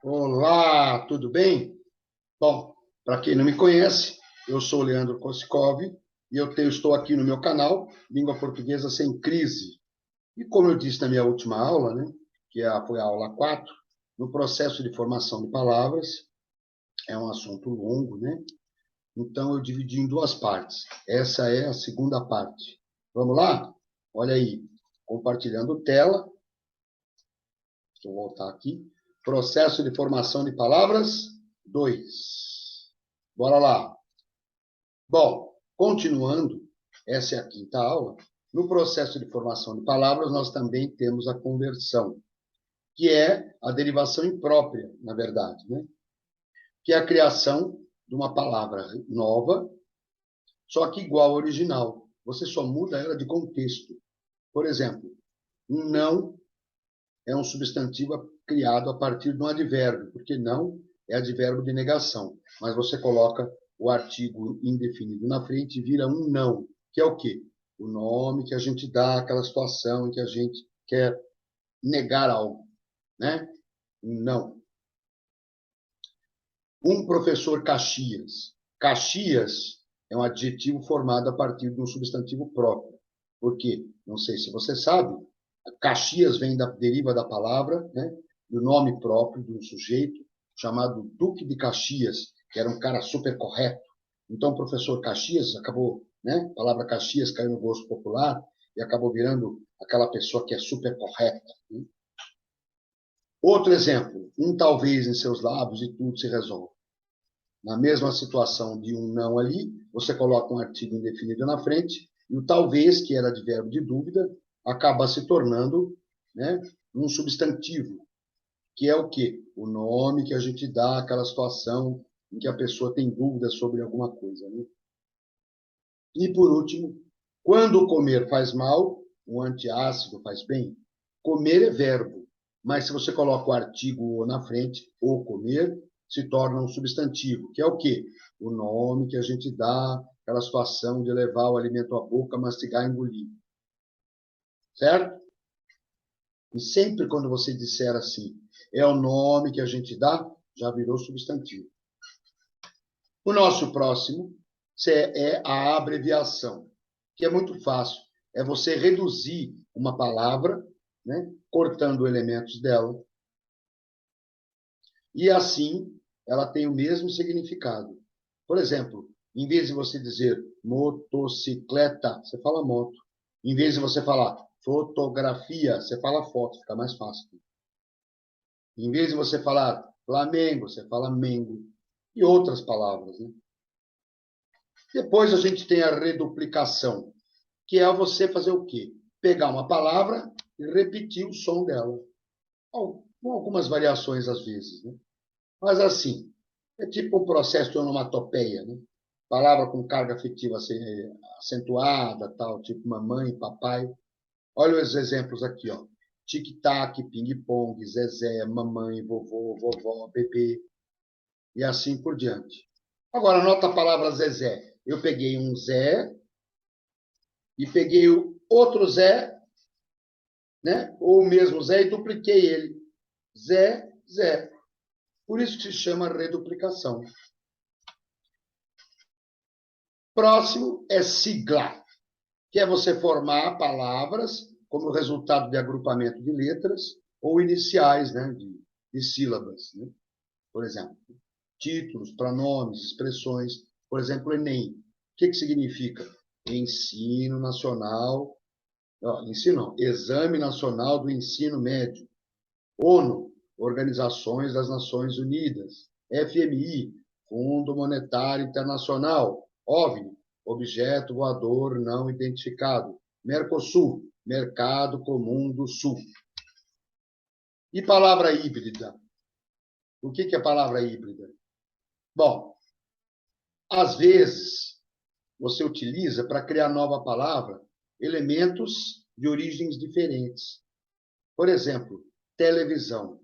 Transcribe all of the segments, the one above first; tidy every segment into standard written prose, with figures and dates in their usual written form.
Olá, tudo bem? Bom, para quem não me conhece, eu sou o Leandro Kosikov e estou aqui no meu canal Língua Portuguesa Sem Crise. E como eu disse na minha última aula, né, foi a aula 4, no processo de formação de palavras, é um assunto longo, né? Então eu dividi em duas partes. Essa é a segunda parte. Vamos lá? Olha aí, compartilhando tela. Deixa eu voltar aqui. Processo de formação de palavras 2. Bora lá. Bom, continuando, essa é a quinta aula. No processo de formação de palavras, nós também temos a conversão, que é a derivação imprópria, na verdade, né? Que é a criação de uma palavra nova, só que igual ao original. Você só muda ela de contexto. Por exemplo, um não é um substantivo criado a partir de um advérbio, porque não é advérbio de negação. Mas você coloca o artigo indefinido na frente e vira um não, que é o quê? O nome que a gente dá àquela situação em que a gente quer negar algo, né? Não. Um professor Caxias. Caxias é um adjetivo formado a partir de um substantivo próprio. Por quê? Não sei se você sabe, Caxias deriva da palavra, né, do nome próprio de um sujeito chamado Duque de Caxias, que era um cara super correto. Então, o professor Caxias acabou, né, a palavra Caxias caiu no gosto popular e acabou virando aquela pessoa que é super correta. Né? Outro exemplo, um talvez em seus lábios e tudo se resolve. Na mesma situação de um não ali, você coloca um artigo indefinido na frente, e o talvez, que era advérbio de dúvida, acaba se tornando, né, um substantivo, que é o quê? O nome que a gente dá àquela situação em que a pessoa tem dúvidas sobre alguma coisa. Né? E, por último, quando comer faz mal, o antiácido faz bem. Comer é verbo, mas se você coloca o artigo o na frente, ou comer, se torna um substantivo, que é o quê? O nome que a gente dá àquela situação de levar o alimento à boca, mastigar e engolir. Certo? E sempre quando você disser assim, é o nome que a gente dá, já virou substantivo. O nosso próximo é a abreviação, que é muito fácil. É você reduzir uma palavra, né, cortando elementos dela, e assim ela tem o mesmo significado. Por exemplo, em vez de você dizer motocicleta, você fala moto. Em vez de você falar fotografia, você fala foto, fica mais fácil. Em vez de você falar Flamengo, você fala Mengo. E outras palavras. Né? Depois a gente tem a reduplicação, que é você fazer o quê? Pegar uma palavra e repetir o som dela. Com algumas variações às vezes. Né? Mas assim, é tipo um processo de onomatopeia. Né? Palavra com carga afetiva acentuada, tal, tipo mamãe, papai. Olha os exemplos aqui, ó. Tic-tac, ping-pong, zezé, mamãe, vovô, vovó, bebê, e assim por diante. Agora, anota a palavra Zezé. Eu peguei um Zé e peguei o outro Zé, né? Ou o mesmo Zé e dupliquei ele. Zé, Zé. Por isso que se chama reduplicação. Próximo é sigla, que é você formar palavras como resultado de agrupamento de letras ou iniciais, né? De sílabas. Né? Por exemplo, títulos, pronomes, expressões. Por exemplo, Enem. O que significa? Ensino Nacional Ensino, Exame Nacional do Ensino Médio, ONU, Organizações das Nações Unidas, FMI, Fundo Monetário Internacional, OVNI, Objeto Voador Não Identificado, Mercosul, Mercado Comum do Sul. E palavra híbrida? O que é palavra híbrida? Bom, às vezes você utiliza para criar nova palavra elementos de origens diferentes. Por exemplo, televisão.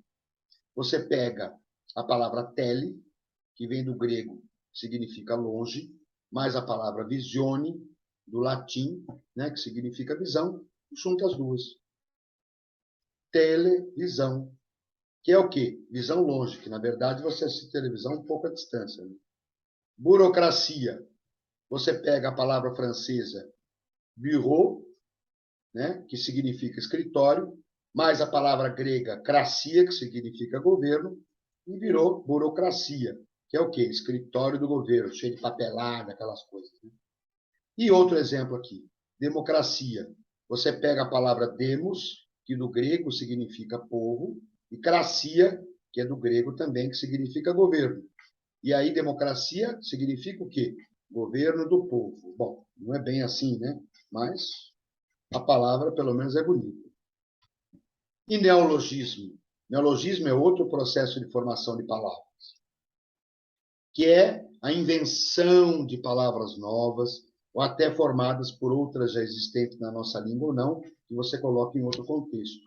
Você pega a palavra tele, que vem do grego, significa longe, mais a palavra visione, do latim, né, que significa visão, e junta as duas. Televisão. que é o quê? Visão longe, que na verdade você assiste televisão um pouco à distância. Né? Burocracia. Você pega a palavra francesa bureau, né, que significa escritório, mais a palavra grega cracia, que significa governo, e virou burocracia, que é o quê? Escritório do governo, cheio de papelada, aquelas coisas. Né? E outro exemplo aqui, democracia. Você pega a palavra demos, que do grego significa povo, e cracia, que é do grego também, que significa governo. E aí, democracia significa o quê? Governo do povo. Bom, não é bem assim, né? Mas a palavra, pelo menos, é bonita. E neologismo? Neologismo é outro processo de formação de palavras, que é a invenção de palavras novas, ou até formadas por outras já existentes na nossa língua ou não, que você coloca em outro contexto.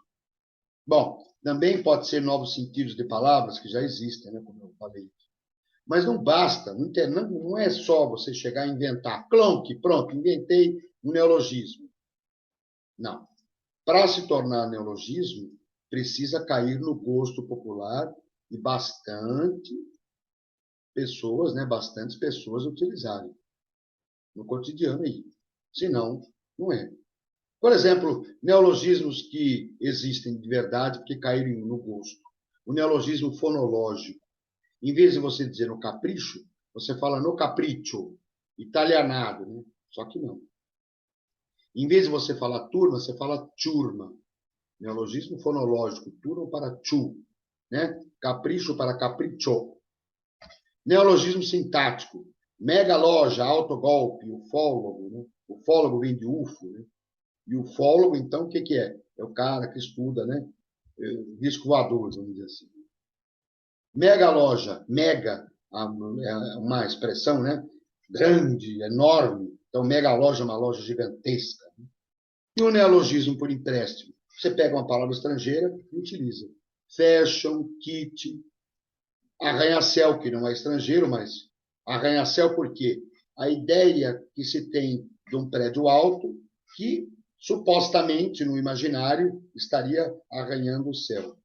Bom, também pode ser novos sentidos de palavras que já existem, né, como eu falei. Mas não basta, não é só você chegar a inventar. Clonk, pronto, inventei um neologismo. Não. Para se tornar neologismo, precisa cair no gosto popular e bastantes pessoas utilizarem no cotidiano aí. Senão, não é. Por exemplo, neologismos que existem de verdade porque caíram no gosto. O neologismo fonológico. Em vez de você dizer no capricho, você fala no capriccio, italianado, né? Só que não. Em vez de você falar turma, você fala turma. Neologismo fonológico, turma para chu, né? Capricho para capriccio. Neologismo sintático, mega loja, autogolpe, ufólogo, né? Ufólogo vem de ufo, né? E o ufólogo, então, o que que é? É o cara que estuda, né? Disco voador, vamos dizer assim. Mega loja, mega, é uma expressão, né? Grande, enorme. Então, mega loja é uma loja gigantesca. E o neologismo por empréstimo? Você pega uma palavra estrangeira e utiliza. Fashion, kit, arranha-céu, que não é estrangeiro, mas arranha-céu por quê? A ideia que se tem de um prédio alto que, supostamente, no imaginário, estaria arranhando o céu.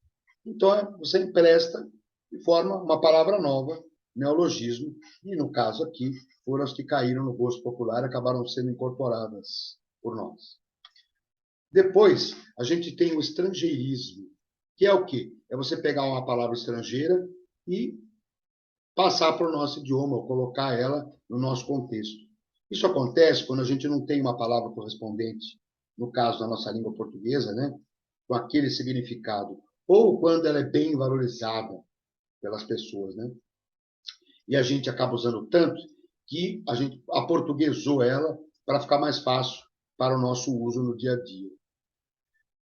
Então, você empresta e forma uma palavra nova, neologismo, e no caso aqui, foram as que caíram no gosto popular e acabaram sendo incorporadas por nós. Depois, a gente tem o estrangeirismo, que é o quê? É você pegar uma palavra estrangeira e passar para o nosso idioma, ou colocar ela no nosso contexto. Isso acontece quando a gente não tem uma palavra correspondente, no caso da nossa língua portuguesa, né? Com aquele significado, ou quando ela é bem valorizada pelas pessoas, né? E a gente acaba usando tanto que a gente aportuguesou ela para ficar mais fácil para o nosso uso no dia a dia.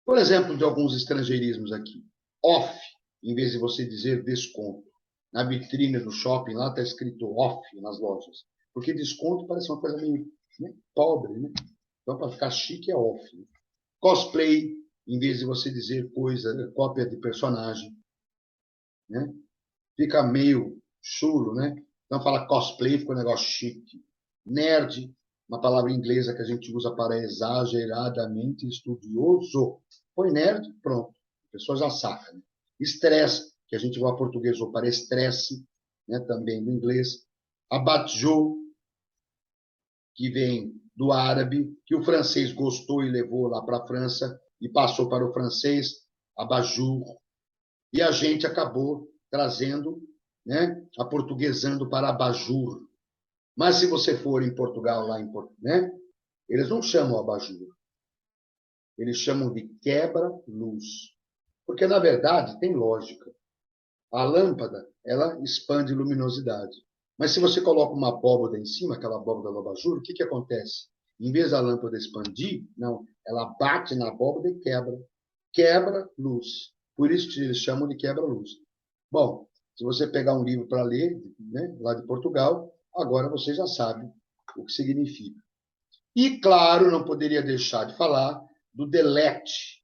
Por exemplo, de alguns estrangeirismos aqui. Off, em vez de você dizer desconto. Na vitrine do shopping lá está escrito off nas lojas. Porque desconto parece uma coisa meio, né, pobre, né? Então, para ficar chique é off. Né? Cosplay, em vez de você dizer coisa, cópia de personagem. Né? Fica meio chulo, né? Então, fala cosplay, fica um negócio chique. Nerd, uma palavra inglesa que a gente usa para exageradamente estudioso. Foi nerd, pronto. A pessoa já saca. Né? Estresse, que a gente vai portuguesou para estresse, né? Também do inglês. Abatjo, que vem do árabe, que o francês gostou e levou lá para a França e passou para o francês, abajur. E a gente acabou trazendo, né? Aportuguesando para abajur. Mas se você for em Portugal, lá em né? Eles não chamam abajur. Eles chamam de quebra-luz. Porque, na verdade, tem lógica. A lâmpada, ela expande luminosidade. Mas se você coloca uma abóboda em cima, aquela abóboda do abajur, o que, que acontece? Em vez da lâmpada expandir, não, ela bate na abóboda e quebra. Quebra-luz. Por isso que eles chamam de quebra-luz. Bom, se você pegar um livro para ler, né, lá de Portugal, agora você já sabe o que significa. E, claro, não poderia deixar de falar do delete,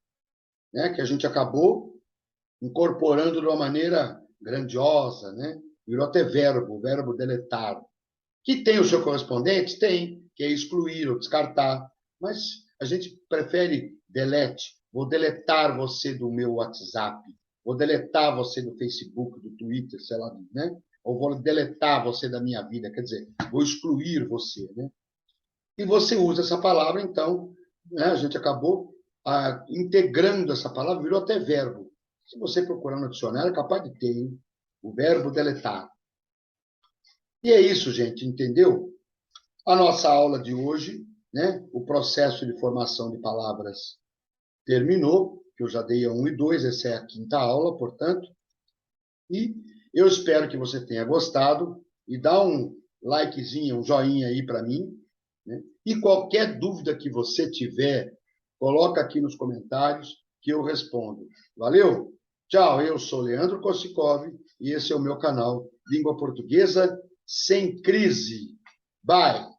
né, que a gente acabou incorporando de uma maneira grandiosa, né? Virou até verbo, o verbo deletar. Que tem o seu correspondente? Tem, que é excluir ou descartar. Mas a gente prefere delete. Vou deletar você do meu WhatsApp. vou deletar você do Facebook, do Twitter, sei lá, né? Ou vou deletar você da minha vida, quer dizer, vou excluir você, né? E você usa essa palavra, então, né, a gente acabou integrando essa palavra, virou até verbo. Se você procurar no dicionário, é capaz de ter, hein? O verbo deletar. E é isso, gente, entendeu? A nossa aula de hoje, né, o processo de formação de palavras terminou, que eu já dei a 1 e 2, essa é a quinta aula, portanto. E eu espero que você tenha gostado e dá um likezinho, um joinha aí para mim, né? E qualquer dúvida que você tiver, coloca aqui nos comentários que eu respondo. Valeu? Tchau, eu sou Leandro Kosikov e esse é o meu canal Língua Portuguesa Sem Crise. Bye!